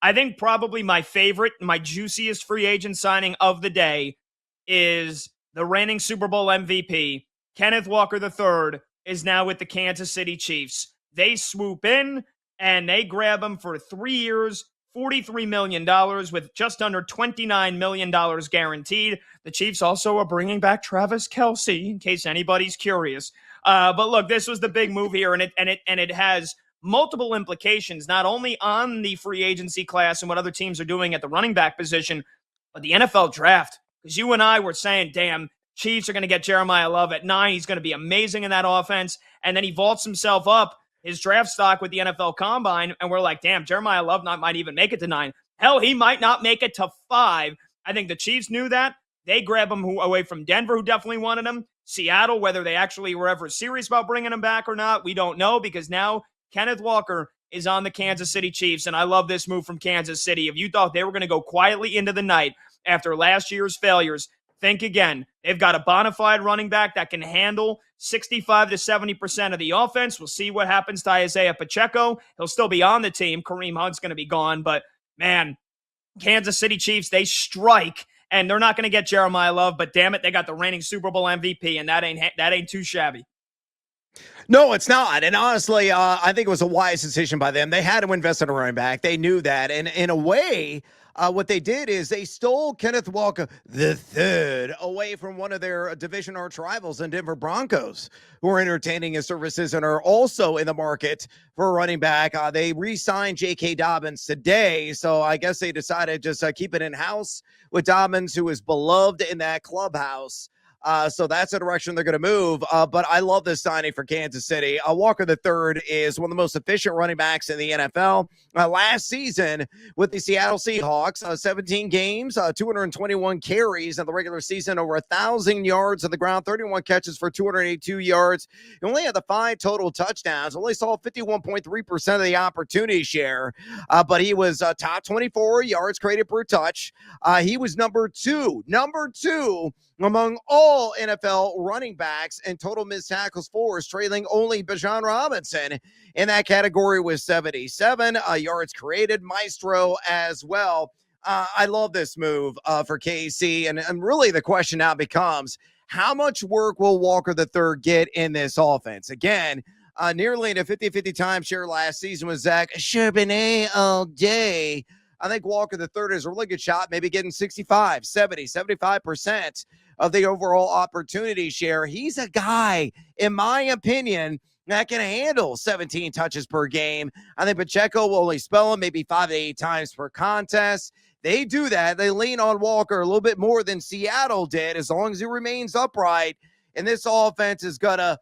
I think probably my favorite, my juiciest free agent signing of the day is the reigning Super Bowl MVP, Kenneth Walker III, is now with the Kansas City Chiefs. They swoop in and they grab him for 3 years, $43 million with just under $29 million guaranteed. The Chiefs also are bringing back Travis Kelce, in case anybody's curious. But look, this was the big move here, and it has multiple implications, not only on the free agency class and what other teams are doing at the running back position, but the NFL draft. Because you and I were saying, damn, Chiefs are going to get Jeremiah Love at 9. He's going to be amazing in that offense. And then he vaults himself up, his draft stock with the NFL Combine. And we're like, damn, Jeremiah Love might even make it to 9. Hell, he might not make it to 5. I think the Chiefs knew that. They grab him away from Denver, who definitely wanted him. Seattle, whether they actually were ever serious about bringing him back or not, we don't know, because now Kenneth Walker is on the Kansas City Chiefs, and I love this move from Kansas City. If you thought they were going to go quietly into the night after last year's failures, think again. They've got a bona fide running back that can handle 65 to 70% of the offense. We'll see what happens to Isaiah Pacheco. He'll still be on the team. Kareem Hunt's going to be gone, but man, Kansas City Chiefs, they strike, and they're not going to get Jeremiah Love, but damn it, they got the reigning Super Bowl MVP, and that ain't too shabby. No, it's not. And honestly, I think it was a wise decision by them. They had to invest in a running back. They knew that. And in a way, what they did is they stole Kenneth Walker III away from one of their division arch rivals in Denver Broncos, who are entertaining his services and are also in the market for a running back. They re-signed J.K. Dobbins today, so I guess they decided to just keep it in-house with Dobbins, who is beloved in that clubhouse. So that's the direction they're going to move. But I love this signing for Kansas City. Walker III is one of the most efficient running backs in the NFL. Last season with the Seattle Seahawks, 17 games, 221 carries in the regular season, over 1,000 yards on the ground, 31 catches for 282 yards. He only had the 5 total touchdowns, only saw 51.3% of the opportunity share, but he was top 24 yards created per touch. He was number two among all NFL running backs and total missed tackles forced, trailing only Bijan Robinson in that category with 77 yards created, maestro as well. I love this move for KC, and really the question now becomes, how much work will Walker III get in this offense? Again, nearly in a 50-50 timeshare last season with Zach Charbonnet all day. I think Walker III is a really good shot, maybe getting 65, 70, 75% of the overall opportunity share. He's a guy, in my opinion, that can handle 17 touches per game. I think Pacheco will only spell him maybe 5 to 8 times per contest. They do that. They lean on Walker a little bit more than Seattle did, as long as he remains upright. And this offense is going to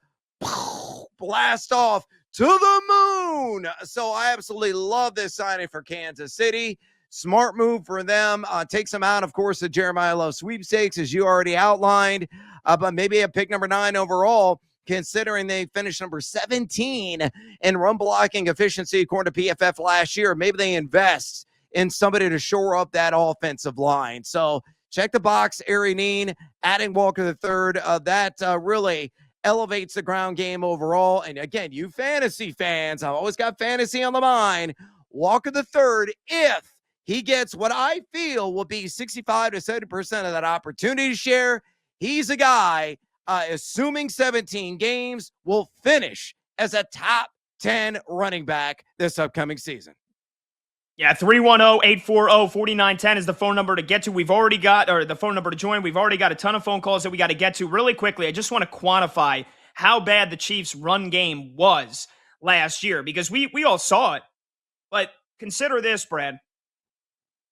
blast off to the moon. So I absolutely love this signing for Kansas City. Smart move for them. Takes them out, of course, the Jeremiah Love sweepstakes, as you already outlined. But maybe a pick number 9 overall, considering they finished number 17 in run blocking efficiency, according to PFF last year. Maybe they invest in somebody to shore up that offensive line. So check the box, Ari Neen, adding Walker III. That really elevates the ground game overall. And again, you fantasy fans, I've always got fantasy on the mind. Walker III, if he gets what I feel will be 65 to 70% of that opportunity share, he's a guy, assuming 17 games, will finish as a top 10 running back this upcoming season. Yeah, 310-840-4910 is the phone number to get to. We've already got, or the phone number to join. We've already got a ton of phone calls that we got to get to. Really quickly, I just want to quantify how bad the Chiefs' run game was last year, because we all saw it. But consider this, Brad.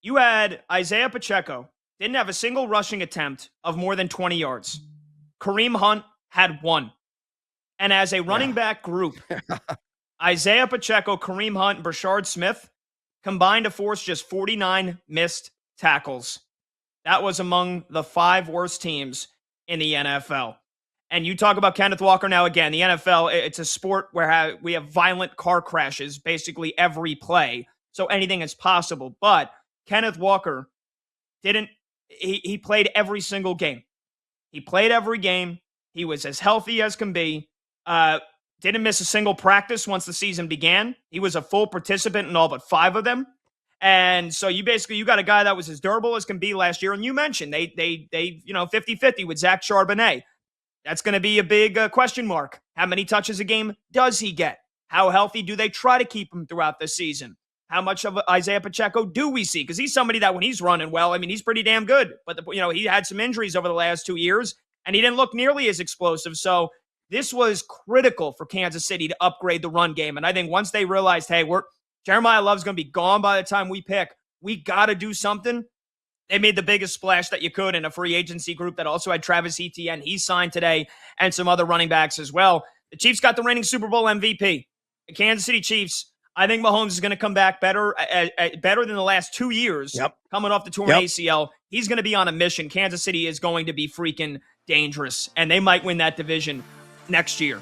You had Isaiah Pacheco, didn't have a single rushing attempt of more than 20 yards. Kareem Hunt had 1. And as a running back group, Isaiah Pacheco, Kareem Hunt, and Brashard Smith combined to force just 49 missed tackles. That was among the 5 worst teams in the NFL. And you talk about Kenneth Walker. Now, again, the NFL, it's a sport where we have violent car crashes basically every play. So anything is possible. But Kenneth Walker he played every single game. He played every game. He was as healthy as can be. Didn't miss a single practice once the season began. He was a full participant in all but 5 of them. And so you got a guy that was as durable as can be last year. And you mentioned they 50-50 with Zach Charbonnet. That's going to be a big question mark. How many touches a game does he get? How healthy do they try to keep him throughout the season? How much of Isaiah Pacheco do we see? Because he's somebody that when he's running well, I mean, he's pretty damn good. But, he had some injuries over the last 2 years, and he didn't look nearly as explosive. So this was critical for Kansas City to upgrade the run game. And I think once they realized, hey, Jeremiah Love's going to be gone by the time we pick, we got to do something. They made the biggest splash that you could in a free agency group that also had Travis Etienne. He signed today, and some other running backs as well. The Chiefs got the reigning Super Bowl MVP. The Kansas City Chiefs, I think Mahomes is going to come back better than the last 2 years. Yep. Coming off the torn ACL. He's going to be on a mission. Kansas City is going to be freaking dangerous, and they might win that division next year.